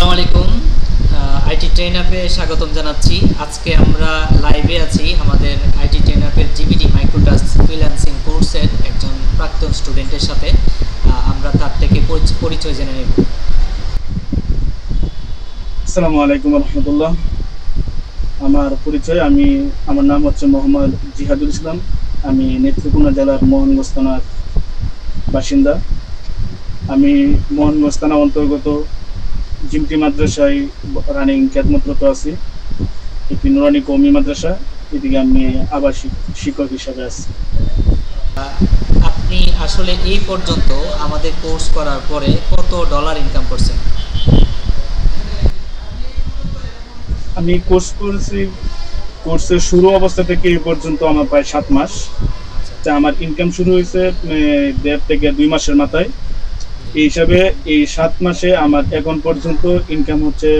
আসসালামু আলাইকুম। IT train অ্যাপে স্বাগতম জানাচ্ছি। আজকে আমরা লাইভে আছি আমাদের আইটি ট্রেন অ্যাপের জিপিটি মাইক্রোটাস্ক ফ্রিল্যান্সিং কোর্সের একজন প্রাক্তন স্টুডেন্টের সাথে। আমরা তার থেকে পরিচয় জেনে নেব। আসসালামু আলাইকুম রহমতুল্লাহ। আমার নাম হচ্ছে মোহাম্মদ জিহাদুল ইসলাম। আমি নেত্রকোনা জেলার মোহনগঞ্জ থানার বাসিন্দা। আমি মোহনগঞ্জ থানা অন্তর্গত জিমটি মাদ্রাসায় রানিং খেদমতরত আছি। একটি নুরানি কওমি মাদ্রাসা, এদিকে আমি আবাসিক শিক্ষক হিসাবে আছি। আপনি আসলে এই পর্যন্ত আমাদের কোর্স করার পরে কত ডলার ইনকাম করছেন? আমি কোর্সের শুরু অবস্থা থেকে এই পর্যন্ত আমার প্রায় 7 মাস। আমার ইনকাম শুরু হয়েছে 1.5 থেকে 2 মাসের মাথায়। এই হিসাবে এই 7 মাসে আমার এখন পর্যন্ত ইনকাম হচ্ছে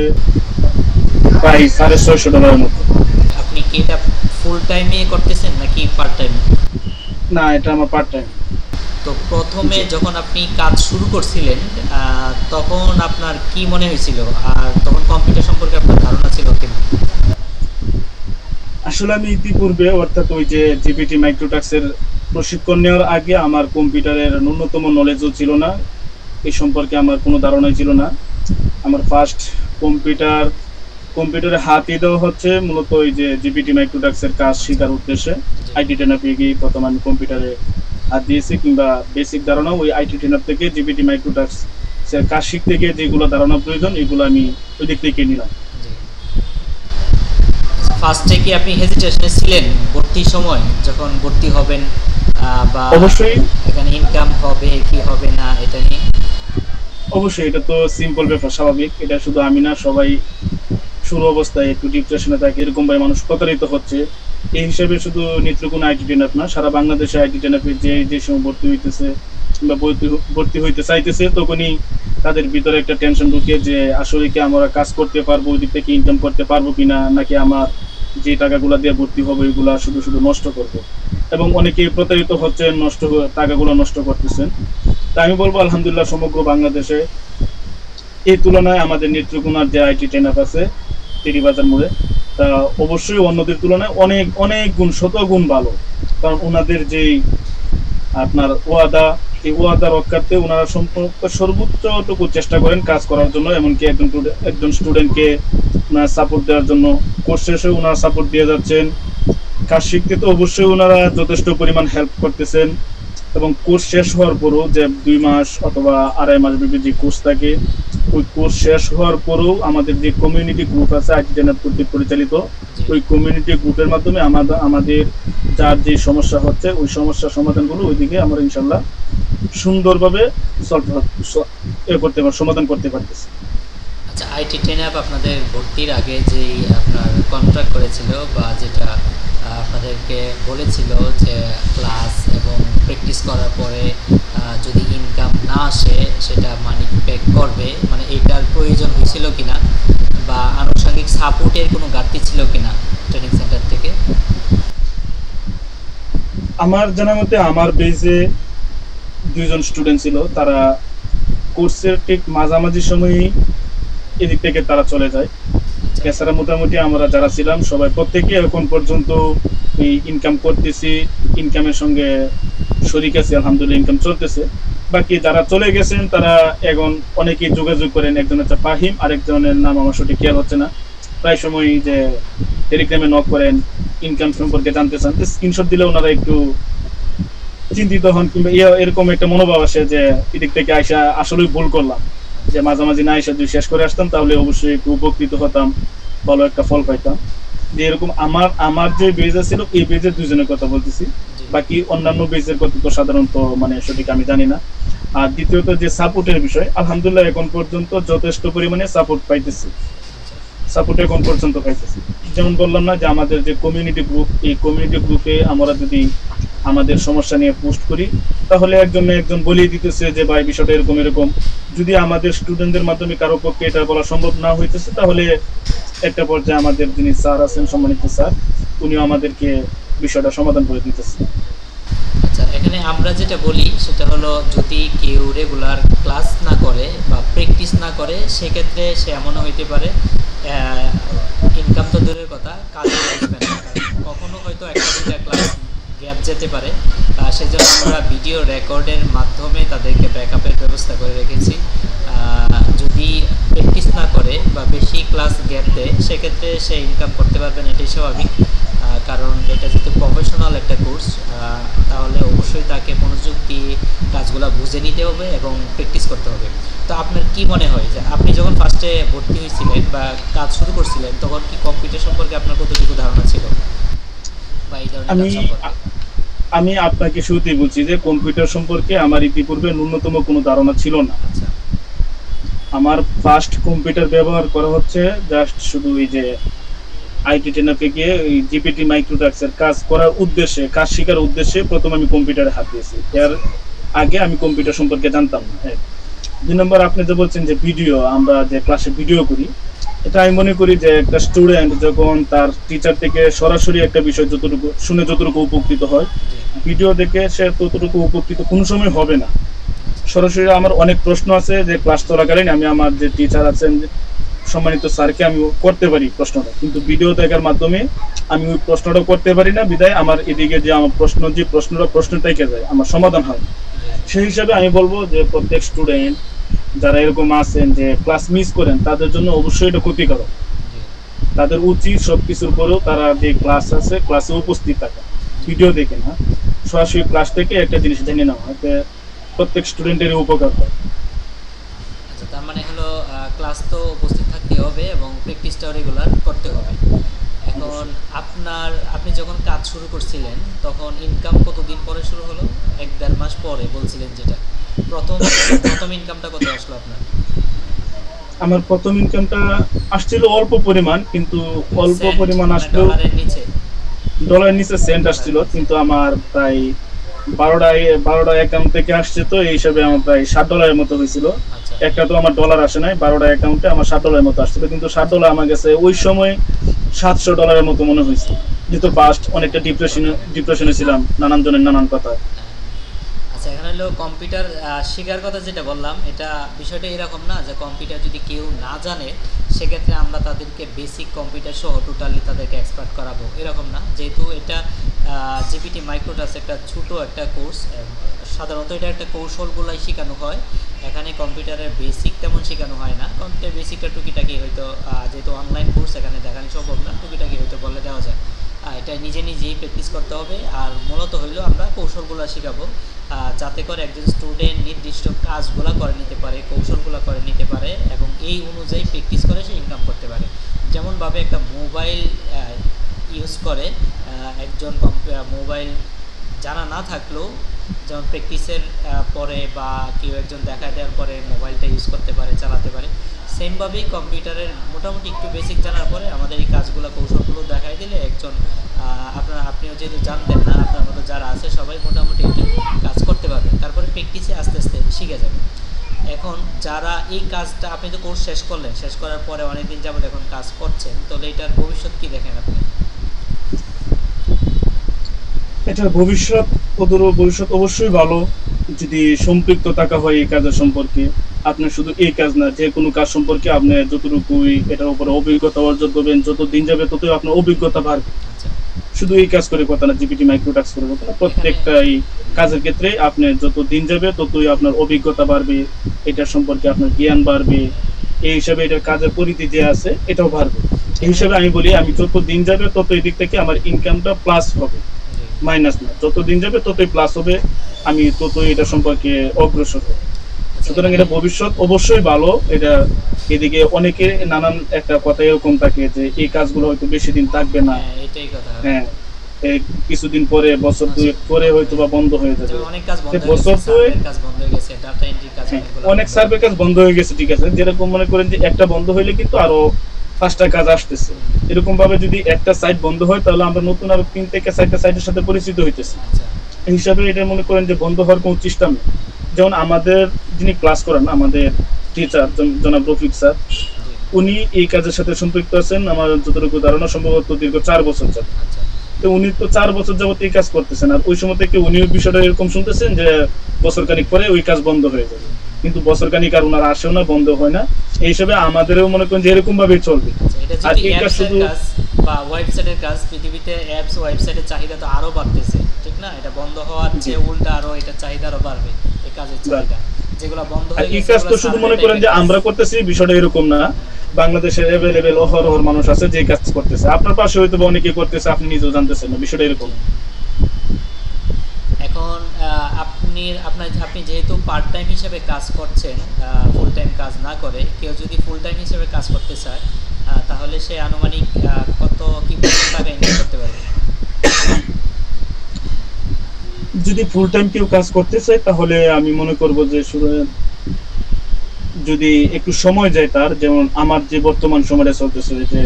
প্রায় $650 মতো। আপনি কি এটা ফুল টাইমে করতেছেন নাকি পার্ট টাইমে? না, এটা আমার পার্ট টাইম। তো প্রথমে যখন আপনি কাজ শুরু করছিলেন তখন আপনার কি মনে হয়েছিল, আর তখন কম্পিউটার সম্পর্কে আপনার ধারণা ছিল কিনা? আসলে আমি ইতিপূর্বে, অর্থাৎ ওই যে জিপিটি মাইক্রোটাস্কের প্রশিক্ষণ নেওয়ার আগে আমার কম্পিউটারের ন্যূনতম নলেজও ছিল না। এই সম্পর্কে আমার কোনো ধারণাই ছিল না। আমার ফার্স্ট কম্পিউটারে হাতই দেওয়া হচ্ছে মূলত ওই যে জিপিটি মাইক্রোটাস্কের কাজ শেখার উদ্দেশ্যে। আইটি ট্রেন অ্যাপে গিয়ে প্রথম আমি কম্পিউটারে হাত দিয়েছি, কিংবা বেসিক ধারণা ওই আইটি ট্রেন অ্যাপ থেকে জিপিটি মাইক্রোটাস্কের কাজ শিখতে গিয়ে যেগুলো ধারণা প্রয়োজন এগুলো আমি ওই দিক থেকে নিলাম। ফার্স্টে কি আপনি হেজিটেশনে ছিলেন ভর্তির সময়, যখন ভর্তি হবেন বা অবশ্যই এখানে ইনকাম হবে কি হবে না এটা নিয়ে? অবশ্যই এটা তো সিম্পল ব্যাপার, স্বাভাবিক। এটা শুধু আমি না, সবাই শুরু অবস্থায় একটু ডিপ্রেশনে থাকে, এরকম ভাবে মানুষ প্রতারিত হচ্ছে। এই হিসেবে শুধু নেত্রকোনা আইটি ট্রেন অ্যাপ না, সারা বাংলাদেশে আইটি ট্রেন অ্যাপে যে সময় ভর্তি হইতেছে কিংবা ভর্তি হইতে চাইতেছে, তখনই তাদের ভিতরে একটা টেনশন ঢুকে যে আসলে কি আমরা কাজ করতে পারবো, ওই দিক থেকে ইনকাম করতে পারবো কিনা, নাকি আমার যে টাকাগুলো দিয়ে ভর্তি হবে ওইগুলা শুধু শুধু নষ্ট করবো। এবং অনেকেই প্রতারিত হচ্ছে, টাকাগুলো নষ্ট করতেছেন। তা আমি বলবো আলহামদুলিল্লাহ, সমগ্র বাংলাদেশে এই তুলনায় আমাদের নেত্রকোনার যে আইটি ট্রেন অ্যাপ আছে টেরিবাজার মোড়ে, তা অবশ্যই অন্যদের তুলনায় অনেক অনেক গুণ, শত গুণ ভালো। কারণ ওনাদের যেই আপনার এই ওয়াদা রক্ষার্থে ওনারা সর্বোচ্চটুকু চেষ্টা করেন কাজ করার জন্য। এমনকি একজন স্টুডেন্টকে ওনারা সাপোর্ট দেওয়ার জন্য কোর্স শেষে ওনারা সাপোর্ট দিয়ে যাচ্ছেন। কাজ শিখতে তো অবশ্যই ওনারা যথেষ্ট পরিমাণ হেল্প করতেছেন। এবং কোর্স শেষ হওয়ার পরও, যে 2 মাস অথবা 2.5 মাস ব্যাপী যে কোর্স থাকে, ওই কোর্স শেষ হওয়ার পরেও আমাদের যে কমিউনিটি গ্রুপ আছে আইটি ট্রেন অ্যাপ কর্তৃক পরিচালিত, ওই কমিউনিটি গ্রুপের মাধ্যমে আমাদের যার যে সমস্যা হচ্ছে ওই সমস্যার সমাধানগুলো ওইদিকে আমরা ইনশাল্লাহ সুন্দরভাবে সমাধান করতে পারতেছি। আচ্ছা, আইটি ট্রেন অ্যাপ আপনাদের ভর্তির আগে যেই আপনার কন্ট্রাক্ট করেছিল বা যেটা আপনাদেরকে বলেছিল যে ক্লাস এবং প্র্যাকটিস করার পরে যদি ইনকাম না আসে সেটা মানি ব্যাক করবে, মানে এটার প্রয়োজন হয়েছিল কিনা, বা আনুষঙ্গিক সাপোর্টের কোনো ঘাটতি ছিল কিনা ট্রেনিং সেন্টার থেকে? আমার জানা মতে আমার বেজে 2 জন স্টুডেন্ট ছিল, তারা কোর্সের ঠিক মাঝামাঝি সময়ই এদিক থেকে তারা চলে যায়। এছাড়া মোটামুটি আমরা যারা ছিলাম সবাই প্রত্যেকে এখন পর্যন্ত এই ইনকাম করতেছি, ইনকামের সঙ্গে শরিক আছি, আলহামদুলিল্লাহ ইনকাম চলতেছে। বাকি যারা চলে গেছেন তারা এখন অনেকেই যোগাযোগ করেন। একজন হচ্ছে ফাহিম, আরেকজনের নাম আমার সঠিক খেয়াল হচ্ছে না। প্রায় সময় যে টেলিগ্রামে নক করেন, ইনকাম সম্পর্কে জানতে চান, স্ক্রিনশট দিলে ওনারা একটু চিন্তিত হন, কিংবা এরকম একটা মনোভাব আসে যে এদিক থেকে আইসা আসলেই ভুল করলাম, যে মাঝামাঝি না এসে যদি শেষ করে আসতাম তাহলে অবশ্যই একটু উপকৃত হতাম, ভালো একটা ফল পাইতাম। যে এরকম আমার যে বেজে ছিল এই বেজের 2 জনের কথা বলতেছি। বাকি অন্যান্য বেজের কথা তো সাধারণত মানে সঠিক আমি জানি না। আর দ্বিতীয়ত যে সাপোর্টের বিষয়, আলহামদুলিল্লাহ এখন পর্যন্ত যথেষ্ট পরিমাণে সাপোর্ট পাইতেছি। যেমন বললাম না যে আমাদের যে কমিউনিটি গ্রুপ, এই কমিউনিটি গ্রুপে আমরা যদি আমাদের সমস্যা নিয়ে পোস্ট করি তাহলে একজন বলেই দিতেছে যে ভাই বিষয়টা এরকম এরকম। যদি আমাদের স্টুডেন্টদের মাধ্যমে কারো পক্ষে এটা বলা সম্ভব না হইতেছে, তাহলে একটা পর্যায়ে আমাদের যিনি স্যার আছেন, সম্মানিত স্যার, উনিও আমাদেরকে বিষয়টা সমাধান করে দিতেছে। আচ্ছা, এখানে আমরা যেটা বলি সেটা হলো, যদি কেউ রেগুলার ক্লাস না করে বা প্র্যাকটিস না করে, সেক্ষেত্রে সে এমনও হইতে পারে ইনকাম তো দূরের কথা, কাজে আসবে না। কখনো হয়তো একটা দুইটা ক্লাস গ্যাপ যেতে পারে, সেজন্য আমরা ভিডিও রেকর্ডের মাধ্যমে তাদেরকে ব্যাকআপের ব্যবস্থা করে রেখেছি। যদি প্র্যাকটিস না করে বা বেশি ক্লাস গ্যাপ দেয়, সেক্ষেত্রে সে ইনকাম করতে পারবে না, এটাই স্বাভাবিক। কারণ এটা যেহেতু প্রফেশনাল একটা কোর্স, তাহলে অবশ্যই তাকে মনোযোগ দিয়ে কাজগুলো বুঝে নিতে হবে এবং প্র্যাকটিস করতে হবে। তো আপনার কি মনে হয় যে আপনি যখন ফার্স্টে ভর্তি হয়েছিলেন বা কাজ শুরু করছিলেন, তখন কি কম্পিউটার সম্পর্কে আপনার কতটুকু ধারণা ছিল বা এই ধরনের কাজ সম্পর্কে? আমি আপনাকে শুরুতেই বলছি যে কম্পিউটার সম্পর্কে আমার ইতিপূর্বে ন্যূনতম কোনো ধারণা ছিল না। আচ্ছা, আমার ফার্স্ট কম্পিউটার ব্যবহার করা হচ্ছে জাস্ট শুধু এই যে আইটি ট্রেনারকে গিয়ে ওই জিপিটি মাইক্রোটাক্সের কাজ করার উদ্দেশ্যে, কাজ শেখার উদ্দেশ্যে প্রথম আমি কম্পিউটারে হাত দিয়েছি। এর আগে আমি কম্পিউটার সম্পর্কে জানতাম না। 2 নম্বর, আপনি যে বলছেন যে ভিডিও, আমরা যে ক্লাসে ভিডিও করি, এটা আমি মনে করি যে একটা স্টুডেন্ট যখন তার টিচার থেকে সরাসরি একটা বিষয় যতটুকু শুনে যতটুকু উপকৃত হয়, ভিডিও দেখে সে ততটুকু উপকৃত কোনো সময় হবে না। সরাসরি আমার অনেক প্রশ্ন আছে যে ক্লাস চলাকালীন আমি আমার যে টিচার আছেন, সম্মানিত স্যারকে আমি করতে পারি প্রশ্নটা, কিন্তু ভিডিও দেখার মাধ্যমে আমি ওই প্রশ্নটা করতে পারি না, বিদায় আমার এদিকে যে আমার প্রশ্নটাই কে যায়, আমার সমাধান হয়। সেই হিসাবে আমি বলবো যে প্রত্যেক স্টুডেন্ট যারা এরকম আছেন যে ক্লাস মিস করেন, তাদের জন্য অবশ্যই এটা ক্ষতিকারক। তাদের উচিত সবকিছুর পরেও তারা যে ক্লাস আছে ক্লাসে উপস্থিত থাকা, ভিডিও দেখে না, সরাসরি ক্লাস থেকে একটা জিনিস জেনে নেওয়া, এতে প্রত্যেক স্টুডেন্টের উপকার হয়। আচ্ছা, তার মানে হলো ক্লাস তো উপস্থিত থাকতে হবে এবং প্র্যাকটিসটাও রেগুলার করতে হবে। এখন আপনি যখন কাজ শুরু করছিলেন, তখন ইনকাম কতদিন পরে শুরু হলো? 1-1.5 মাস পরে বলছিলেন, যেটা প্রথম ইনকামটা কত আসলো আপনার? আমার প্রথম ইনকামটা আসছিল অল্প পরিমাণ, কিন্তু অল্প পরিমাণ আসলেও ডলারের নিচে, ডলারের নিচে সেন্ট আসছিল, কিন্তু আমার প্রায় 12টা অ্যাকাউন্ট থেকে আসছে, তো এই হিসাবে আমার প্রায় $7 মতো হয়েছিল। আচ্ছা, একটা তো আমার ডলার আসে নাই, 12টা অ্যাকাউন্টে আমার $7 মতো আসছিল, কিন্তু $7 আমার কাছে ওই সময় $700 মতো মনে হয়েছিল, যেহেতু ফার্স্ট অনেকটা ডিপ্রেশনে ছিলাম, নানান জনের নানান কথা। আচ্ছা। এখানে হলো কম্পিউটার শেখার কথা যেটা বললাম, এটা বিষয়টা এরকম না যে কম্পিউটার যদি কেউ না জানে, সেক্ষেত্রে আমরা তাদেরকে বেসিক কম্পিউটার সহ টোটালি তাদেরকে এক্সপার্ট করাবো, এরকম না। যেহেতু এটা জিপিটি মাইক্রোটাক্স একটা ছোটো একটা কোর্স, সাধারণত এটা একটা কৌশলগুলাই শেখানো হয়। এখানে কম্পিউটারের বেসিক তেমন শেখানো হয় না। কম্পিউটার বেসিকটা টুকিটাকি হয়তো, যেহেতু অনলাইন কোর্স এখানে দেখানো সম্ভব না, টুকিটাকি হয়তো বলে দেওয়া যায়। এটা নিজেই প্র্যাকটিস করতে হবে। আর মূলত হইলো আমরা কৌশলগুলো শেখাবো, যাতে করে একজন স্টুডেন্ট নির্দিষ্ট কাজগুলো করে নিতে পারে, কৌশলগুলো করে নিতে পারে এবং এই অনুযায়ী প্র্যাকটিস করে সে ইনকাম করতে পারে। যেমনভাবে একটা মোবাইল ইউজ করে, একজন মোবাইল জানা না থাকলেও যেমন প্র্যাকটিসের পরে বা কেউ একজন দেখায় দেওয়ার পরে মোবাইলটা ইউজ করতে পারে, চালাতে পারে, সেমভাবেই কম্পিউটারের মোটামুটি একটু বেসিক জানার পরে আমাদের এই কাজগুলো, কৌশলগুলো দেখাই দিলে একজন আপনিও যেহেতু জানতেন না, আপনার মতো যারা আছে সবাই মোটামুটি একটু কাজ করতে পারবে। তারপরে প্র্যাকটিসে আস্তে আস্তে শিখে যাবে। এখন যারা এই কাজটা, আপনি তো কোর্স শেষ করলেন, শেষ করার পরে অনেকদিন যাবত এখন কাজ করছেন, তাহলে এটার ভবিষ্যৎ কি দেখেন আপনি? এটার ভবিষ্যৎ অবশ্যই ভালো, যদি সম্পৃক্ত থাকা হয় এই কাজের সম্পর্কে। আপনার শুধু এই কাজ না, যে কোনো কাজ সম্পর্কে আপনি যতটুকুই এটার উপরে অভিজ্ঞতা অর্জন করবেন, যত দিন যাবে ততই আপনার অভিজ্ঞতা বাড়বে। আচ্ছা, শুধু এই কাজ করে কথা না, জিপিটি মাইক্রোটাক্স করে কথা না, প্রত্যেকটা এই কাজের ক্ষেত্রে আপনি যত দিন যাবে ততই আপনার অভিজ্ঞতা বাড়বে, এটার সম্পর্কে আপনার জ্ঞান বাড়বে। এই হিসাবে এটার কাজের পরিধি যে আছে এটাও বাড়বে। এই হিসাবে আমি বলি, আমি যত দিন যাবে তত এই দিক থেকে আমার ইনকামটা প্লাস হবে, মাইনাস না। যত দিন যাবে ততই প্লাস হবে, আমি ততই এটা সম্পর্কে অগ্রসর হব। সুতরাং এটা ভবিষ্যৎ অবশ্যই ভালো। এটা এদিকে অনেকে নানান একটা কথা এরকম থাকে যে এই কাজগুলো হয়তো বেশি দিন থাকবে না, এটাই কথা। হ্যাঁ, কিছুদিন পরে, বছর দুয়েক পরে হয়তো বা বন্ধ হয়ে যাবে। অনেক কাজ বন্ধ বছর দুয়েক হয়ে গেছে, ডাটা এন্ট্রি কাজ অনেক সার্ভে কাজ বন্ধ হয়ে গেছে, ঠিক আছে। যেরকম মনে করেন যে একটা বন্ধ হইলে কিন্তু আরো 5টা কাজ আসতেছে। এরকম ভাবে যদি একটা সাইট বন্ধ হয়, তাহলে আমরা নতুন আরো 3 থেকে 4টা সাইটের সাথে পরিচিত হইতেছি। এই হিসাবে এটা মনে করেন যে বন্ধ হওয়ার কোনো চেষ্টা নেই। যেমন আমাদের যিনি ক্লাস করান, আমাদের টিচার জনাব রফিক স্যার, উনি এই কাজের সাথে সম্পৃক্ত আছেন আমার যতটুকু ধারণা সম্ভবত দীর্ঘ 4 বছর যাবে। তো উনি তো 4 বছর যাবত এই কাজ করতেছেন, আর ওই সময় থেকে উনি বিষয়টা এরকম শুনতেছেন যে বছর খানিক পরে ওই কাজ বন্ধ হয়ে যাবে, কিন্তু বছর খানিক আর ওনার আসেও না, বন্ধ হয় না। এই হিসেবে আমাদেরও মনে করেন যে এরকম ভাবেই চলবে। আচ্ছা, এটা আর যদি এই কাজ অ্যাপসের শুধু কাজ বা ওয়েবসাইটের কাজ, পৃথিবীতে অ্যাপস ওয়েবসাইটের চাহিদা তো আরো বাড়তেছে, ঠিক না? এটা বন্ধ হওয়ার চেয়ে উল্টা আরো এটা চাহিদা আরো বাড়বে, এই কাজের চাহিদা। যেগুলো বন্ধ আর হয়ে এই গেছে কাজ তো সেগুলো শুধু সার্ভে মনে করেন যে টাইপের কাজ। আমরা করতেছি, বিষয়টা এরকম না। বাংলাদেশের অ্যাভেলেবেল অহরহ মানুষ আছে যে কাজ করতেছে, আপনার পাশে হয়তো বা অনেকে করতেছে, আপনি নিজেও জানতেছেন না, বিষয়টা এরকম। এখন আপনি যেহেতু পার্ট টাইম হিসেবে কাজ করছেন, ফুল টাইম কাজ না করে, কেউ যদি ফুল টাইম হিসেবে কাজ করতে চায়, তাহলে সে আনুমানিক কত টাকা ইনকাম করতে পারবে? যদি ফুল টাইম কেউ কাজ করতে চায় তাহলে আমি মনে করব যে যদি একটু সময় যায় তার, যেমন আমার যে বর্তমান সময়টা চলতেছে যে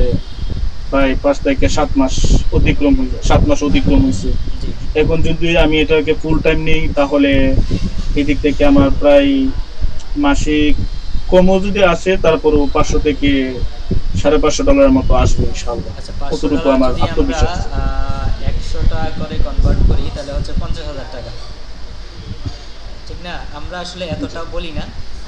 প্রায় 5 থেকে 7 মাস অতিক্রম হয়েছে, 7 মাস অতিক্রম হয়েছে। জি। এখন যদি আমি এটাকে ফুল টাইম নেই তাহলে এদিক থেকে আমার প্রায় মাসিক কমও যদি আসে তারপরেও 500 থেকে $550 মতো আসবে ইনশাআল্লাহ। আচ্ছা, $500 কতটুকু আমার যদি আমরা আত্মবিশ্বাস আছে। 100 টাকা করে কনভার্ট করি তাহলে হচ্ছে 50,000 টাকা, ঠিক না? আমরা আসলে এতটাও বলি না,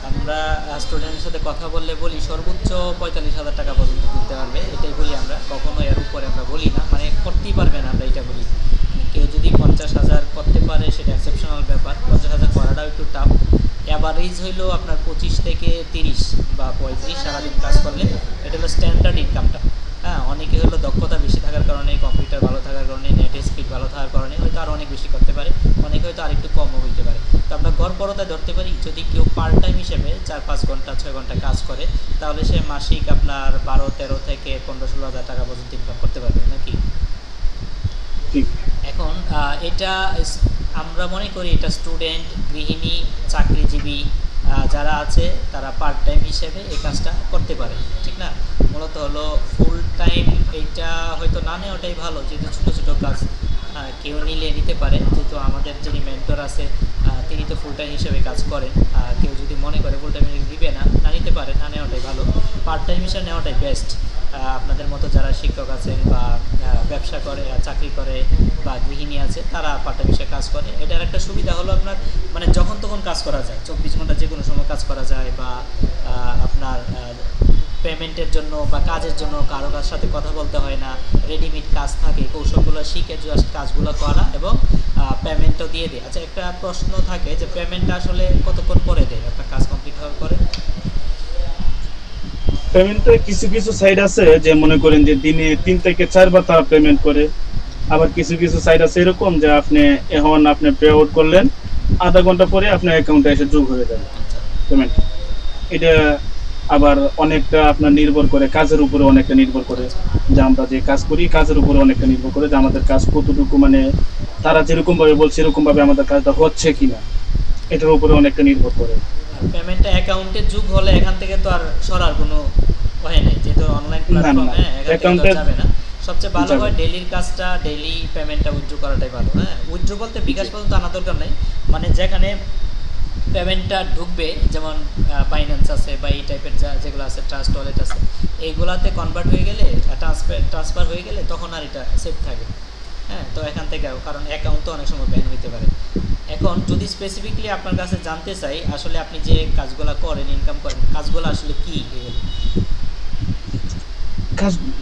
আমরা স্টুডেন্টের সাথে কথা বললে বলি সর্বোচ্চ 45,000 টাকা পর্যন্ত দিতে পারবে, এটাই বলি আমরা, কখনো এর উপরে আমরা বলি না, মানে করতেই পারবে না আমরা এটা বলি। কেউ যদি 50,000 করতে পারে সেটা এক্সেপশনাল ব্যাপার, 50,000 করাটাও একটু টাফ। অ্যাভারেজ হইলো আপনার 25 থেকে 30 বা 35 সারাদিন কাজ করলে, এটা হলো স্ট্যান্ডার্ড ইনকামটা। হ্যাঁ, অনেকে হলো দক্ষতা বেশি থাকার কারণে, কম্পিউটার ভালো থাকার কারণে, নেটের স্পিড ভালো থাকার কারণে হয়তো আরও অনেক বেশি করতে পারে, অনেকে হয়তো আরেকটু কমও হইতে পারে। তো আমরা গড়পড়তায় ধরতে পারি যদি কেউ পার্ট টাইম হিসেবে 4-5 ঘন্টা 6 ঘন্টা কাজ করে, তাহলে সে মাসিক আপনার 12-13 থেকে 15-16 হাজার টাকা পর্যন্ত ইনকাম করতে পারবে নাকি? ঠিক। এখন এটা আমরা মনে করি এটা স্টুডেন্ট, গৃহিণী, চাকরিজীবী যারা আছে তারা পার্ট টাইম হিসেবে এই কাজটা করতে পারে, ঠিক না? মূলত হলো ফুল টাইম এইটা হয়তো না নেওয়াটাই ভালো, যেহেতু ছোটো ছোটো কাজ কেউ নিতে পারে, যেহেতু আমাদের যিনি মেন্টর আছে তিনি তো ফুল টাইম হিসেবে কাজ করেন। কেউ যদি মনে করে ফুল টাইম দিবে না, না নিতে পারে, না নেওয়াটাই ভালো, পার্ট টাইম হিসেবে নেওয়াটাই বেস্ট। আপনাদের মতো যারা শিক্ষক আছেন বা ব্যবসা করে, চাকরি করে বা গৃহিণী আছে, তারা পার্ট টাইম হিসেবে কাজ করে। এটার একটা সুবিধা হলো আপনার মানে যখন তখন কাজ করা যায়, 24 ঘন্টা যে কোনো সময় কাজ করা যায়, বা আপনার পেমেন্টের জন্য বা কাজের জন্য কারো কার সাথে কথা বলতে হয় না, রেডিমেড কাজ থাকে, কৌশলগুলো শিখে জাস্ট কাজগুলো করা এবং পেমেন্টও দিয়ে দেয়। আচ্ছা, একটা প্রশ্ন থাকে যে পেমেন্টটা আসলে কতক্ষণ পরে দেয় একটা কাজ কমপ্লিট হওয়ার পরে? পেমেন্টে কিছু কিছু সাইট আছে যে মনে করেন যে দিনে 3 থেকে 4 বার তারা পেমেন্ট করে, আবার কিছু কিছু সাইট আছে এরকম যে আপনি পে আউট করলেন, আধা ঘন্টা পরে আপনার অ্যাকাউন্টে এসে যোগ হয়ে যাবে আচ্ছা, পেমেন্ট। এটা আবার অনেকটা আপনার নির্ভর করে, কাজের উপরে অনেকটা নির্ভর করে, যে আমরা যে কাজ করি কাজের উপরে অনেকটা নির্ভর করে, যে আমাদের কাজ কতটুকু মানে তারা যেরকম ভাবে বলছে এরকম ভাবে আমাদের কাজটা হচ্ছে কিনা, এটার উপরে অনেকটা নির্ভর করে। আর পেমেন্টটা অ্যাকাউন্টে যোগ হলে এখান থেকে তো আর সরার কোনো হয় নাই, যেহেতু অনলাইন প্ল্যাটফর্ম, হ্যাঁ, এখান থেকে তো যাবে না। সবচেয়ে ভালো হয় ডেইলির কাজটা, ডেইলি পেমেন্টটা উইথড্র করাটাই ভালো। হ্যাঁ, উইথড্র বলতে বিকাশ পর্যন্ত আনা দরকার নেই, মানে যেখানে পেমেন্টটা ঢুকবে, যেমন বাইন্যান্স আছে বা এই টাইপের যেগুলো আছে, ট্রাস্ট ওয়ালেট আছে, এইগুলাতে কনভার্ট হয়ে গেলে, ট্রান্সফার হয়ে গেলে তখন আর এটা সেফ থাকে। হ্যাঁ, তো এখান থেকে, কারণ অ্যাকাউন্ট তো অনেক সময় ব্যান হইতে পারে। এখন যদি স্পেসিফিকলি আপনার কাছে জানতে চাই আসলে আপনি যে কাজগুলো করেন, ইনকাম করেন, কাজগুলো আসলে কি?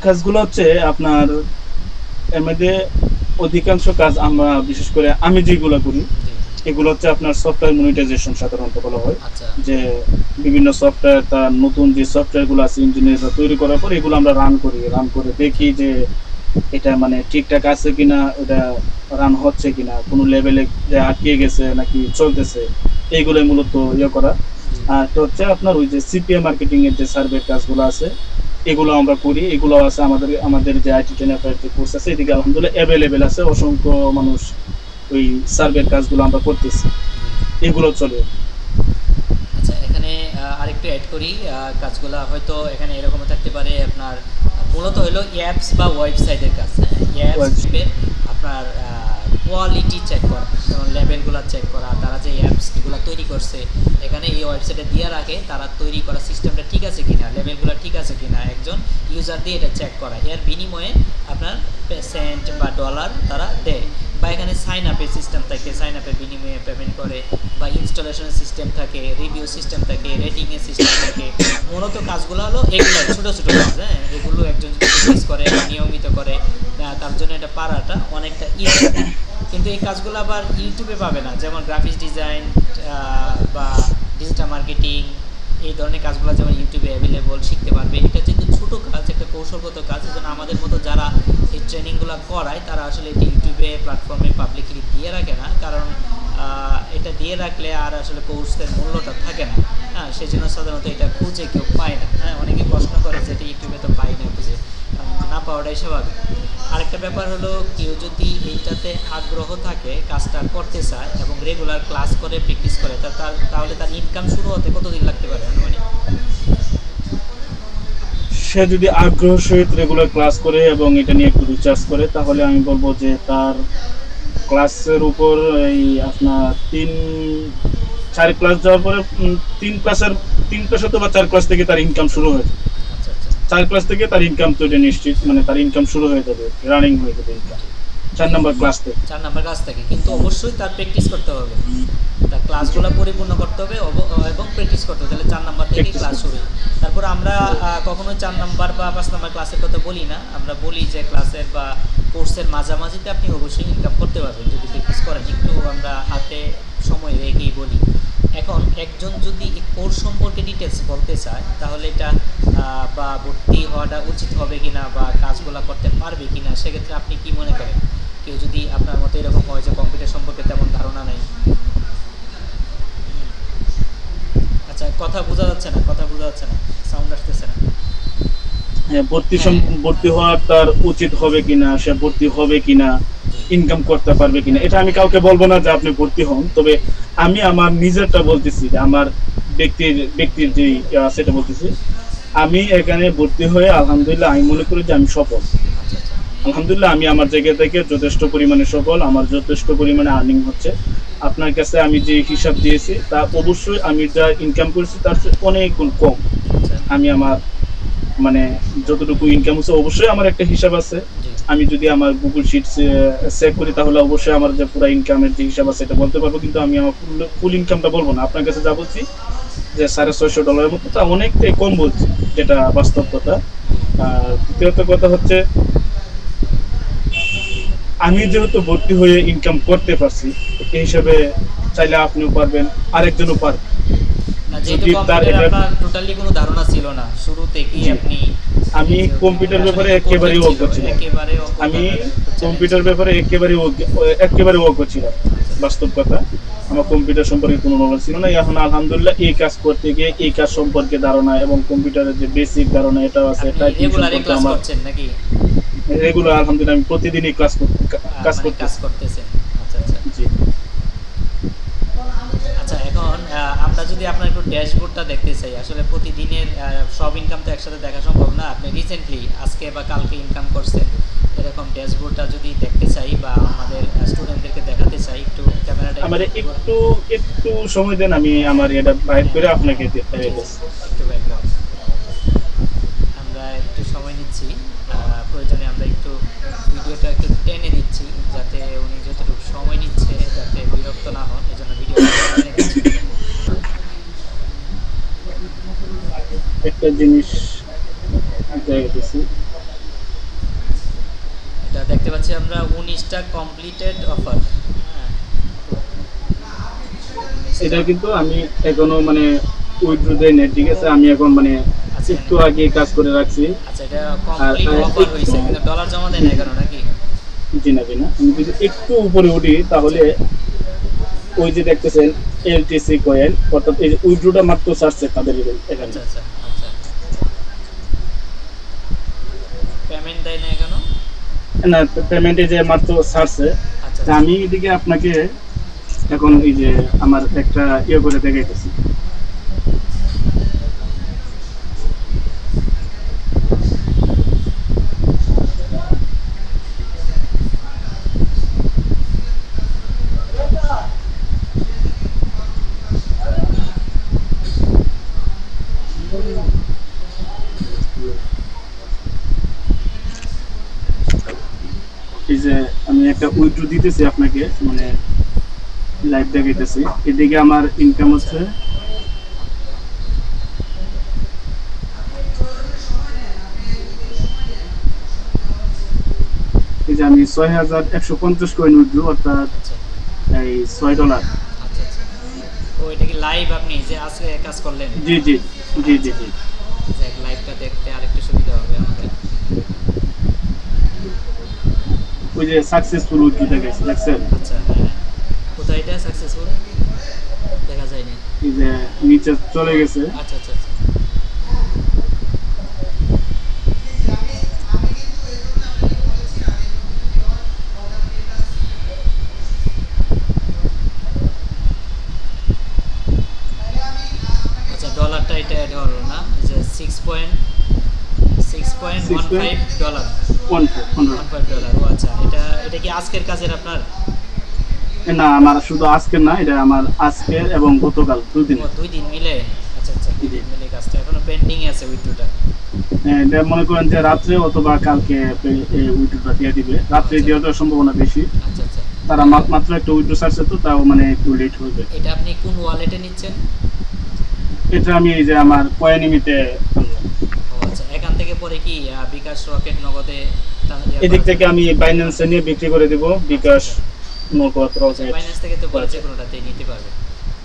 কাজগুলো হচ্ছে আপনার এর মধ্যে অধিকাংশ কাজ আমরা বিশেষ করে আমি যেগুলো করি এগুলো হচ্ছে আপনার সফটওয়্যার মনিটাইজেশন সাধারণত বলা হয়। আচ্ছা, যে বিভিন্ন সফটওয়্যার, তার নতুন যে সফটওয়্যারগুলো আছে ইঞ্জিনিয়াররা তৈরি করার পর এগুলো আমরা রান করে দেখি যে এটা মানে ঠিকঠাক আছে কিনা, এটা রান হচ্ছে কিনা, কোনো লেভেলে যে আটকে গেছে নাকি চলতেছে, এইগুলোই মূলত করা। আর তো হচ্ছে আপনার ওই যে সিপিএ মার্কেটিং এর যে সার্ভে কাজগুলো আছে এগুলো আমরা করি, এগুলো আছে আমাদের যে আইটি10 যে কোর্স আছে এদিকে আলহামদুলিল্লাহ অ্যাভেলেবেল আছে, অসংখ্য মানুষ ওই সার্ভের কাজগুলো আমরা করতেছি, এগুলো চলে। আচ্ছা, এখানে আরেকটু অ্যাড করি, কাজগুলো হয়তো এখানে এরকম থাকতে পারে আপনার মূলত হলো অ্যাপস বা ওয়েবসাইটের কাজ। হ্যাঁ, অ্যাপস আপনার কোয়ালিটি চেক করা, যেমন লেভেলগুলো চেক করা, তারা যে অ্যাপসগুলো তৈরি করছে এখানে এই ওয়েবসাইটে দিয়ে রাখে, তারা তৈরি করা সিস্টেমটা ঠিক আছে কিনা, লেভেলগুলো ঠিক আছে কিনা, একজন ইউজার দিয়ে এটা চেক করা। এর বিনিময়ে আপনার সেন্ট বা ডলার তারা দেয়, বা এখানে সাইন আপের সিস্টেম থাকে, সাইন আপের বিনিময়ে পেমেন্ট করে, বা ইনস্টলেশনের সিস্টেম থাকে, রিভিউ সিস্টেম থাকে, রেটিংয়ের সিস্টেম থাকে। মূলত কাজগুলো হলো এগুলো ছোটো ছোটো কাজ, হ্যাঁ, এগুলো একজন যদি প্র্যাকটিস করে, নিয়মিত করে, তার জন্য এটা পারাটা অনেকটা ইজি। কিন্তু এই কাজগুলো আবার ইউটিউবে পাবে না, যেমন গ্রাফিক্স ডিজাইন বা ডিজিটাল মার্কেটিং, এই ধরনের কাজগুলো যেমন ইউটিউবে অ্যাভেলেবল শিখতে পারবে। এটা যেহেতু ছোটো কাজ, একটা কৌশলগত কাজ, এজন্য আমাদের মতো যারা এই ট্রেনিংগুলো করায় তারা আসলে এটি ইউটিউবে প্ল্যাটফর্মে পাবলিকলি দিয়ে রাখে না, কারণ এটা দিয়ে রাখলে আর আসলে কোর্সের মূল্যটা থাকে না। হ্যাঁ, সেই জন্য সাধারণত এটা খুঁজে কেউ পায় না। হ্যাঁ, অনেকে প্রশ্ন করে যে এটা ইউটিউবে তো পাই না, খুঁজে না পাওয়াটাই স্বাভাবিক। আরেকটা ব্যাপার হলো, কেউ যদি এইটাতে আগ্রহ থাকে, কাজটা করতে চায় এবং রেগুলার ক্লাস করে প্র্যাকটিস করে, তাহলে তার ইনকাম শুরু হতে কতদিন লাগতে পারে? মানে সে যদি আগ্রহ সহিত রেগুলার ক্লাস করে এবং এটা নিয়ে একটু রিসার্চ করে, তাহলে আমি বলবো যে তার ক্লাসের উপর এই আপনার 3-4 ক্লাস যাওয়ার পরে 3 ক্লাস অথবা 4 ক্লাস থেকে তার ইনকাম শুরু হয়ে যাবে। আচ্ছা আচ্ছা 4 ক্লাস থেকে তার ইনকাম তো এটা নিশ্চিত, মানে তার ইনকাম শুরু হয়ে যাবে, রানিং হয়ে যাবে ইনকাম 4 নাম্বার ক্লাস থেকে। 4 নাম্বার ক্লাস থেকে, কিন্তু অবশ্যই তার প্র্যাকটিস করতে হবে, তার ক্লাসগুলো পরিপূর্ণ করতে হবে এবং প্র্যাকটিস করতে হবে, তাহলে 4 নাম্বার থেকে ক্লাস শুরু। তারপর আমরা কখনো 4 নাম্বার বা 5 নাম্বার ক্লাসের কথা বলি না, আমরা বলি যে ক্লাসের বা কোর্সের মাঝামাঝিতে আপনি অবশ্যই ইনকাম করতে পারবেন যদি প্র্যাকটিস করেন, একটু আমরা হাতে সময় রেখেই বলি। এখন একজন যদি এই কোর্স সম্পর্কে ডিটেলস বলতে চায়, তাহলে এটা বা ভর্তি হওয়াটা উচিত হবে কিনা বা কাজগুলো করতে পারবে কিনা, সেক্ষেত্রে আপনি কি মনে করেন? কেউ যদি আপনার মতো এরকম হয় যে কম্পিউটার সম্পর্কে তেমন ধারণা নেই, আচ্ছা কথা বোঝা যাচ্ছে না, সাউন্ড আসতেছে না। হ্যাঁ, ভর্তি হওয়ার তার উচিত হবে কিনা, সে ভর্তি হবে কিনা, ইনকাম করতে পারবে কিনা, এটা আমি কাউকে বলবো না যে আপনি ভর্তি হন। তবে আমি আমার নিজেরটা বলতেছি, আমার ব্যক্তির যে সেটা বলতেছি। আমি এখানে ভর্তি হয়ে আলহামদুলিল্লাহ আমি মনে করি যে আমি সফল। আলহামদুলিল্লাহ আমি আমার জায়গা থেকে যথেষ্ট পরিমাণে সফল, আমার যথেষ্ট পরিমাণে আর্নিং হচ্ছে। আপনার কাছে আমি যে হিসাব দিয়েছি তা অবশ্যই আমি যা ইনকাম করেছি তার চেয়ে অনেক গুণ কম। আমি আমার মানে যতটুকু ইনকাম হচ্ছে অবশ্যই আমার একটা হিসাব আছে। আমি যদি আমার গুগল শিট চেক করি তাহলে অবশ্যই আমার যে পুরো ইনকামের যে হিসাব আছে এটা বলতে পারবো, কিন্তু আমি আমার ফুল ইনকামটা বলবো না। আপনার কাছে যা বলছি যে $650 মতো, তা অনেকটাই কম বলছি, যেটা বাস্তব কথা। আর দ্বিতীয়ত কথা হচ্ছে, আমি যেহেতু ভর্তি হয়ে ইনকাম করতে পারছি, এই হিসাবে চাইলে আপনিও পারবেন, আরেকজনও পারবেন। যেহেতু কম্পিউটার আপনার টোটালি কোনো ধারণা ছিল না শুরু থেকেই, আমি কম্পিউটার ব্যাপারে একেবারেই অজ্ঞ ছিলাম। আমি কম্পিউটার ব্যাপারে একেবারে অজ্ঞ ছিলাম, বাস্তব কথা। আমার কম্পিউটার সম্পর্কে কোনো নলেজ ছিল না। এখন আলহামদুলিল্লাহ এই কাজ করতে গিয়ে এই কাজ সম্পর্কে ধারণা এবং কম্পিউটারের যে বেসিক ধারণা এটাও আছে। রেগুলার আলহামদুলিল্লাহ আমি প্রতিদিনই কাজ করতেছেন। জি। আচ্ছা, এখন আমরা যদি আপনার একটু ড্যাশবোর্ডটা দেখতে চাই, আসলে প্রতিদিনের সব ইনকাম তো একসাথে দেখা সম্ভব না। আপনি রিসেন্টলি আজকে বা কালকে ইনকাম করছেন, এরকম ড্যাশবোর্ডটা যদি দেখতে চাই বা আমাদের স্টুডেন্টদেরকে দেখাতে চাই, একটু ক্যামেরাটা আমার একটু সময় দেন, আমি আমার এটা বাইর করে আপনাকে দেখাই দেব। একটু ব্যাকগ্রাউন্ড আমরা একটু সময় নিচ্ছি, প্রয়োজনে আমরা একটু ভিডিওটা একটু টেনে দিচ্ছি, যাতে উনি যতটুকু সময় নিচ্ছে যাতে বিরক্ত না হন, এই জন্য ভিডিওটা টেনে দিচ্ছি। একটা জিনিস দেখাইতেছি, এটা দেখতে পাচ্ছি আমরা 19টা কমপ্লিটেড অফার। এটা কিন্তু আমি এখনো মানে উইথড্র দেই না, ঠিক আছে। আমি এখন মানে একটু আগে কাজ করে রাখছি। আচ্ছা, এটা কমপ্লিট অফার হইছে, কিন্তু ডলার জমা দেন না কেন নাকি? জি না, আমি যদি একটু উপরে উঠি তাহলে ওই যে দেখতেছেন এলটিসি কয়েন, অর্থাৎ এই যে উইথড্রটা মাত্র ছাড়ছে তাদের এখানে। আচ্ছা, পেমেন্ট দেয় না কেন? না, পেমেন্টে যে মাত্র ছাড়ছে। আমি এদিকে আপনাকে এখন এই যে আমার একটা করে দেখাইতেছি। এই যে আমি একটা উইথড্র দিতেছি আপনাকে, মানে লাইভ দেখাইতেছি, এদিকে আমার ইনকাম হচ্ছে এই যে আমি 6150 কয়েন উইথড্র, অর্থাৎ আচ্ছা এই $6। আচ্ছা আচ্ছা। ও এটা কি লাইভ আপনি যে আজকে কাজ করলেন? জি জি জি জি জি। দেখ লাইভটা দেখতে আরেকটু সুবিধা হবে আমাদের। ওই যে সাকসেসফুল উইথড্র দেখাইছে, দেখছেন? আচ্ছা হ্যাঁ, কোথায় এটা সাকসেসফুল দেখা যায়নি? এই যে নিচে চলে গেছে। আচ্ছা আচ্ছা আচ্ছা। আচ্ছা ডলারটা এটা অ্যাড হলো না, যে $6.15 $15। ও আচ্ছা, এটা এটা কি আজকের কাজের আপনার? না, আমার শুধু আজকের না, এটা আমার আজকের এবং গতকাল 2 দিন। ও 2 দিন মিলে? আচ্ছা আচ্ছা, 2 দিন মিলে কাজটা এখনো পেন্ডিং আছে উইথড্রটা। এটা মনে করেন যে রাত্রে অথবা কালকে উইথড্রটা দিয়ে দিবে, রাত্রে দেওয়ার সম্ভাবনা বেশি। আচ্ছা আচ্ছা। তারা মাত্র একটা উইথড্র ছাড়ছে, তো তাও মানে একটু লেট হবে। এটা আপনি কোন ওয়ালেটে নিচ্ছেন? এটা আমি এই যে আমার কয়েনিমিতে, ও আচ্ছা, এখান থেকে পরে কি বিকাশ, রকেট, নগদে এদিক থেকে আমি বাইন্যান্সে নিয়ে বিক্রি করে দেব, বিকাশ, নগদ, রকেট। বাইন্যান্স থেকে তো বলে যে কোনোটাতেই নিতে পারবে।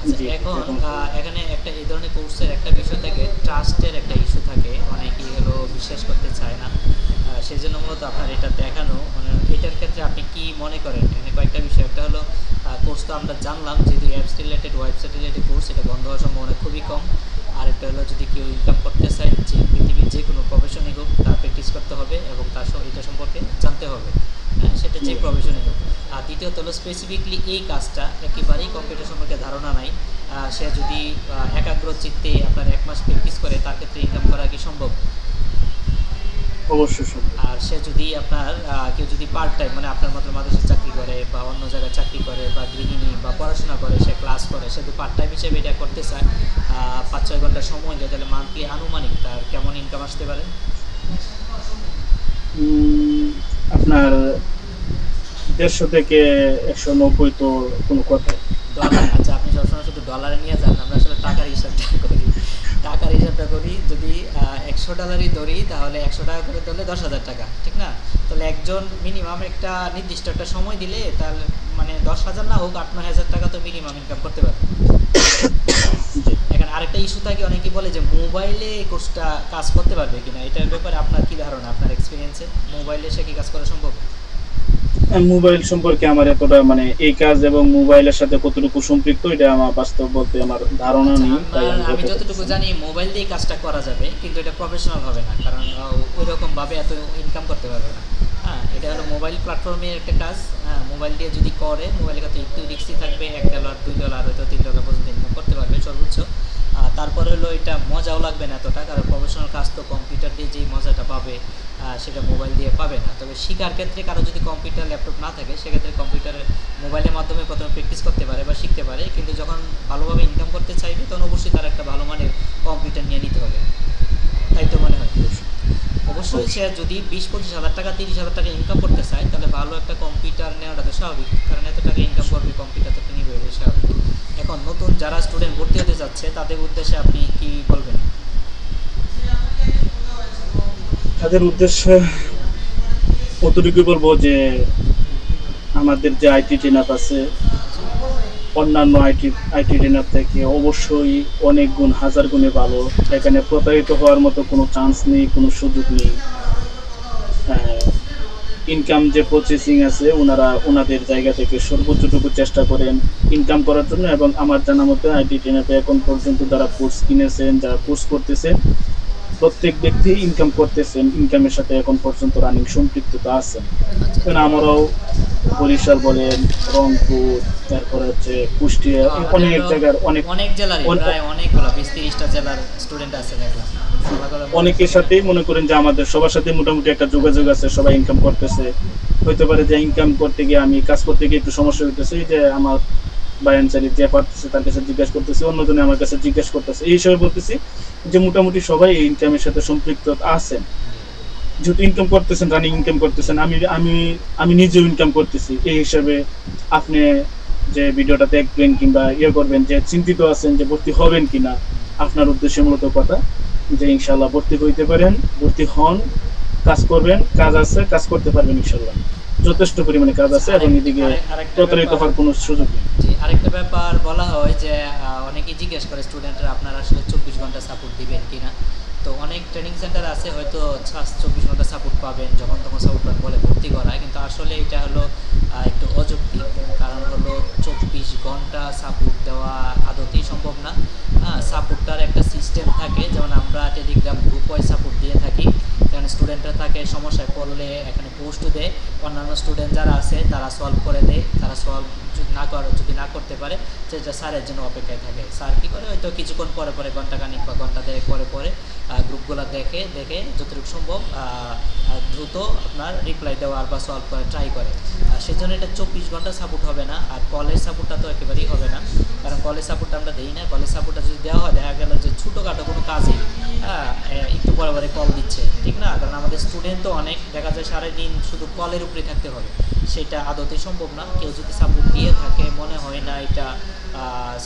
আচ্ছা জি, এখন এখন এখানে একটা এই ধরনের কোর্সের একটা বিষয় থাকে, ট্রাস্টের একটা ইস্যু থাকে, অনেকেই হলো বিশ্বাস করতে চায় না। সেই জন্য মূলত আপনার এটা দেখানো, মানে এটার ক্ষেত্রে আপনি কি মনে করেন? এখানে কয়েকটা বিষয়, একটা হলো কোর্স তো আমরা জানলাম যেহেতু apps related, website related course, এটা বন্ধ হওয়ার সম্ভাবনা খুবই কম। আরেকটা হলো যদি কেউ ইনকাম করতে চায়, যে পৃথিবীর যে কোনো প্রফেশনই হোক তার প্র্যাকটিস করতে হবে এবং তার এটা সম্পর্কে জানতে হবে, হ্যাঁ সেটা যে প্রফেশনই হোক। আর দ্বিতীয়ত হলো স্পেসিফিকলি এই কাজটা একেবারেই কম্পিউটার সম্পর্কে ধারণা নাই, সে যদি একাগ্র চিত্তে আপনার 1 মাস প্র্যাকটিস করে, তার ক্ষেত্রে ইনকাম করা কি সম্ভব? অবশ্যই সম্ভব। আর সে যদি আপনার কেউ যদি পার্ট টাইম, মানে আপনার মতো মাদ্রাসায় চাকরি করে বা অন্য জায়গায় চাকরি করে বা গৃহিণী বা পড়াশোনা করে, সে ক্লাস করে, সে যদি পার্ট টাইম হিসেবে এটা করতে চায়, 5-6 ঘন্টা সময় দেয়, তাহলে মান্থলি আনুমানিক তার কেমন ইনকাম আসতে পারে? আপনার 150 থেকে 190 তো কোনো কথা। ডলার? আচ্ছা, আপনি সবসময় শুধু ডলারে নিয়ে যান, আমরা আসলে টাকার হিসাবটা করি। টাকার হিসাবটা করি, যদি $100 ধরি তাহলে 100 টাকা করে ধরলে 10,000 টাকা, ঠিক না? তাহলে একজন মিনিমাম একটা নির্দিষ্ট একটা সময় দিলে, তাহলে মানে 10,000 না হোক 8-9 হাজার টাকা তো মিনিমাম ইনকাম করতে পারবে। এখানে আরেকটা ইস্যু থাকে, অনেকে বলে যে মোবাইলে এই কোর্সটা কাজ করতে পারবে কিনা, এটার ব্যাপারে আপনার কি ধারণা? আপনার এক্সপিরিয়েন্সে মোবাইলে সে কি কাজ করা সম্ভব? মোবাইল সম্পর্কে আমার এতটা, মানে এই কাজ এবং মোবাইলের সাথে কতটুকু সম্পৃক্ত, এটা আমার বাস্তব বলতে আমার ধারণা আচ্ছা, নেই। তাই আমি যতটুকু জানি মোবাইল দিয়ে কাজটা করা যাবে, কিন্তু এটা প্রফেশনাল হবে না, কারণ ওই রকমভাবে এত ইনকাম করতে পারবে না। হ্যাঁ, এটা হলো মোবাইল প্ল্যাটফর্মের একটা কাজ। হ্যাঁ, মোবাইল দিয়ে যদি করে, মোবাইলের কাছে একটু রিস্কি থাকবে, $1 $2 হয়তো $3 পর্যন্ত ইনকাম করতে পারবে সর্বোচ্চ। তারপরে হলো এটা মজাও লাগবে না এতটা, কারণ প্রফেশনাল কাজ তো কম্পিউটার দিয়ে যেই মজাটা পাবে সেটা মোবাইল দিয়ে পাবে না। তবে শেখার ক্ষেত্রে কারো যদি কম্পিউটার, ল্যাপটপ না থাকে, সেক্ষেত্রে কম্পিউটারের, মোবাইলের মাধ্যমে প্রথমে প্র্যাকটিস করতে পারে বা শিখতে পারে, কিন্তু যখন ভালোভাবে ইনকাম করতে চাইবে তখন অবশ্যই তার একটা ভালো মানের কম্পিউটার নিয়ে নিতে হবে, তাই তো মনে হয়? অবশ্যই সে যদি 20-25 হাজার টাকা, 30,000 টাকা ইনকাম করতে চায়, তাহলে ভালো একটা কম্পিউটার নেওয়াটা তো স্বাভাবিক, কারণ এত টাকা ইনকাম করবে, কম্পিউটার তো নিবে, স্বাভাবিক। এখন নতুন যারা স্টুডেন্ট ভর্তি হতে যাচ্ছে, তাদের উদ্দেশ্যে আপনি কি বলবেন? তাদের উদ্দেশ্যে কতটুকু বলবো যে আমাদের যে আইটি ট্রেনার আছে, অন্যান্য আইটি ট্রেনার থেকে অবশ্যই অনেক গুণ, হাজার গুণে ভালো। এখানে প্রতারিত হওয়ার মতো কোনো চান্স নেই, কোনো সুযোগ নেই। ইনকাম যে প্রসেসিং আছে, ওনাদের জায়গা থেকে সর্বোচ্চটুকু চেষ্টা করেন ইনকাম করার জন্য। এবং আমার জানা মতে আইটি ট্রেনারে এখন পর্যন্ত যারা কোর্স কিনেছেন, যারা কোর্স করতেছেন, প্রত্যেক ব্যক্তি ইনকাম করতেছেন, ইনকামের সাথে এখন পর্যন্ত রানিং সম্পৃক্ততা আছে। আমরাও বরিশাল বলেন, রংপুর, তারপরে হচ্ছে কুষ্টিয়া, অনেক জায়গার অনেক জেলার, প্রায় অনেকগুলো 20-30টা জেলার স্টুডেন্ট আছে দেখলাম। অনেকের সাথেই মনে করেন যে আমাদের সবার সাথে মোটামুটি একটা যোগাযোগ আছে, সবাই ইনকাম করতেছে। হইতে পারে যে ইনকাম করতে গিয়ে, আমি কাজ করতে গিয়ে একটু সমস্যা হইতেছে, যে আমার বায়ানচারি যে পারতেছে তার কাছে জিজ্ঞাসা করতেছি, অন্যজনে আমার কাছে জিজ্ঞাসা করতেছে, এই হিসাবে বলতেছি যে মোটামুটি সবাই এই ইনকামের সাথে সম্পৃক্ত আছেন। যেহেতু ইনকাম করতেছেন, রানিং ইনকাম করতেছেন, আমি আমি আমি নিজেও ইনকাম করতেছি, এই হিসাবে আপনি যে ভিডিওটা দেখবেন কিংবা ইয়ে করবেন যে চিন্তিত আছেন যে ভর্তি হবেন কিনা, আপনার উদ্দেশ্যে মূলত কথা যে ইনশাল্লাহ ভর্তি হইতে পারেন, ভর্তি হন, কাজ করবেন, কাজ আছে, কাজ করতে পারবেন ইনশাল্লাহ। যথেষ্ট পরিমাণে কাজ আছে এবং এদিকে আরেকটা প্রতারিত হওয়ার কোনো সুযোগ নেই। জি, আরেকটা ব্যাপার বলা হয় যে অনেকেই জিজ্ঞেস করে স্টুডেন্টরা আপনারা আসলে 24 ঘন্টা সাপোর্ট দিবেন কিনা। তো অনেক ট্রেনিং সেন্টার আছে হয়তো 24 ঘন্টা সাপোর্ট পাবেন, যখন তখন সাপোর্ট পাবেন বলে ভর্তি করা, কিন্তু আসলে এটা হলো একটু অযৌক্তিক। কারণ হলো 24 ঘন্টা সাপোর্ট দেওয়া আদতেই সম্ভব না। সাপোর্টটার একটা সিস্টেম থাকে, যেমন আমরা টেলিগ্রাম গ্রুপ ওয়াইজ সাপোর্ট দিয়ে থাকি। যেখানে স্টুডেন্টরা থাকে, সমস্যায় পড়লে এখানে পোস্ট দেয়, অন্যান্য স্টুডেন্ট যারা আছে তারা সলভ করে দেয়। তারা সলভ যদি না করতে পারে সেটা স্যারের জন্য অপেক্ষায় থাকে। স্যার কী করে, হয়তো কিছুক্ষণ পরে পরে ঘন্টাখানিক বা ঘন্টা দেড়েক পরে পরে গ্রুপগুলো দেখে যতটুকু সম্ভব দ্রুত আপনার রিপ্লাই দেওয়ার বা সলভ করে ট্রাই করে। সেই জন্য এটা 24 ঘন্টা সাপোর্ট হবে না। আর কলেজ সাপোর্টটা তো একেবারেই হবে না, কারণ কলেজ সাপোর্টটা আমরা দিই না। কলেজ সাপোর্টটা যদি দেওয়া হয়, দেখা গেল যে ছোটোখাটো কোনো কাজই একটু পরে পরে কল দিচ্ছে, ঠিক না? কারণ আমাদের স্টুডেন্ট তো অনেক, দেখা যায় সারাদিন শুধু কলের উপরে থাকতে হবে, সেটা আদতে সম্ভব না। কেউ যদি সাপোর্ট দিয়ে থাকে, মনে হয় না এটা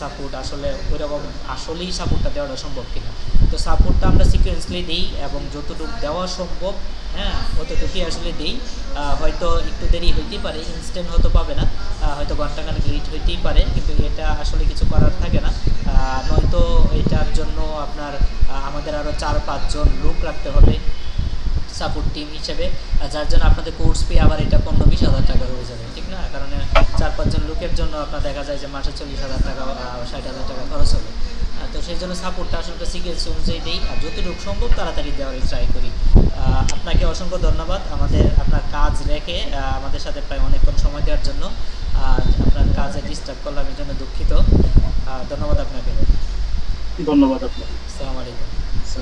সাপোর্ট আসলে ওইরকম আসলেই সাপোর্টটা দেওয়াটা সম্ভব কিনা। তো সাপোর্টটা আমরা সিকোয়েন্সলি দিই এবং যতটুকু দেওয়া সম্ভব অতটুকুই আসলে দিই। হয়তো একটু দেরি হইতেই পারে, ইনস্ট্যান্ট হয়তো পাবে না, হয়তো ঘন্টাখানেক লেট হইতেই পারে, কিন্তু এটা আসলে কিছু করার থাকে না। নয়তো এটার জন্য আপনার আমাদের আরও 4-5 জন লোক রাখতে হবে সাপোর্ট টিম হিসেবে, যার জন্য আপনাদের কোর্স ফি আবার এটা 15-20 হাজার টাকা হয়ে যাবে, ঠিক না? কারণ 4-5 জন লোকের জন্য আপনার দেখা যায় যে মাসে 40,000 টাকা 60,000 টাকা খরচ হবে। তো সেই জন্য সাপোর্টটা আসলে সিকিউরিটি অনুযায়ী দিই, আর যতটুকু সম্ভব তাড়াতাড়ি দেওয়ার ট্রাই করি। আপনাকে অসংখ্য ধন্যবাদ আপনার কাজ রেখে আমাদের সাথে প্রায় অনেকক্ষণ সময় দেওয়ার জন্য। আপনার কাজে ডিস্টার্ব করলাম, এই জন্য দুঃখিত। ধন্যবাদ আপনাকে। ধন্যবাদ আপনাকে। আসসালামু আলাইকুম। আচ্ছা।